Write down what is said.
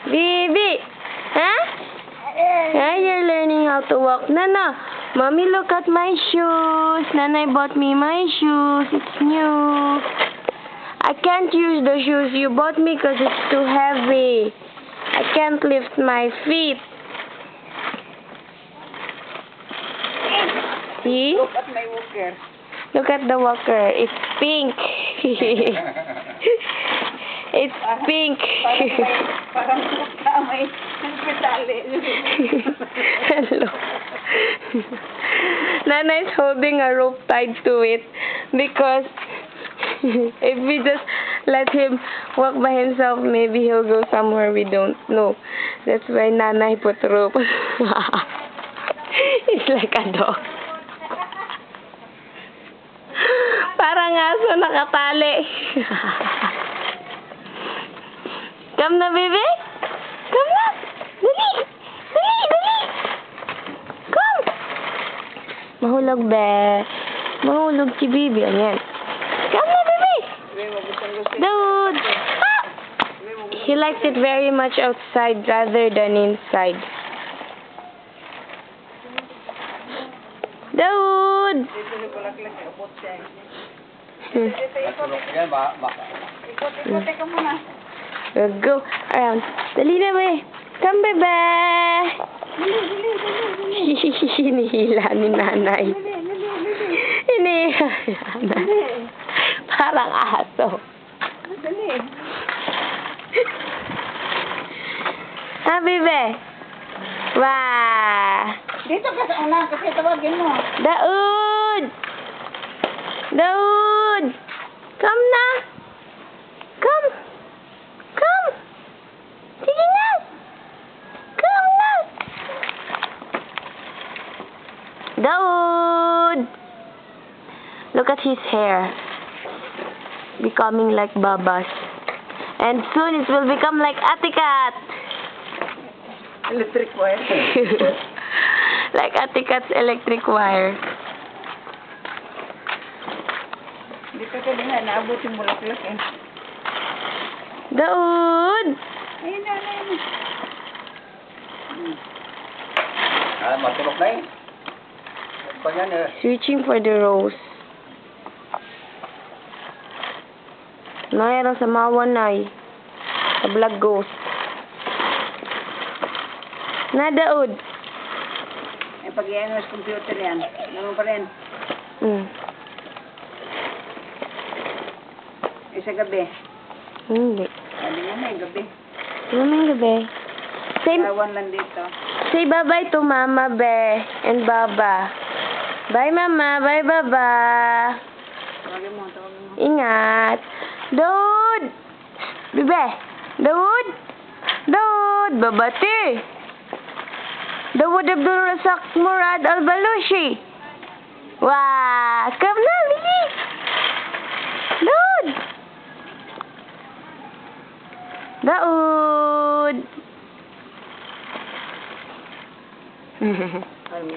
Bibi! Huh? Yeah, you're learning how to walk. Nana, mommy, look at my shoes. Nana bought me my shoes. It's new. I can't use the shoes you bought me because it's too heavy. I can't lift my feet. See? Look at my walker. Look at the walker. It's pink. It's pink. Parang may nagpitali. Hello. Nana is holding a rope tied to it because if we just let him walk by himself, maybe he'll go somewhere we don't know. That's why Nana put rope. It's like a dog. Parang aso nakatali. Come na, baby. Come na. Dali. Dali, dali. Come. Mahulog, be. Mahulog si Bibi. Ayan. Come na, baby. Dude. Ah! He likes it very much outside rather than inside. Dude. Ikot-ikot ka muna. We'll go around. Dali na, be. Come, bebe. Hinihila ni nanay. Hinihila ni nanay. Parang aso. Dali. Ha, bebe? Wah. Dito ka sa una kasi tawagin mo. Daud! Daud! Come na! Come! Come! Sige na! Come na! Daud! Look at his hair. Becoming like Baba's. And soon it will become like Atikat. Electric wire. Like Atikat's electric wire. Dito ka din na, naabot yung bulaklak eh. Daud! Ayun na, ayun na. Matulog na eh. Pag yan eh. Searching for the rose. Mayroon sa Mawanay. Sa Black Ghost. Na, Daud. Eh, pag yan sa computer yan, naman pa rin. Eh, sa gabi. Hindi. Sabi nga na, gabi. Mamang gabi. Kawan lang dito. Say bye-bye to Mama, Be. And Baba. Bye, Mama. Bye, Baba. Tawagin mo, tawagin mo. Ingat. Daud! Bebe! Daud! Daud! Babati! Daud Abdul Razak Murad Al-Balushi! Wah! Come na, Bibi! Daud! Daud!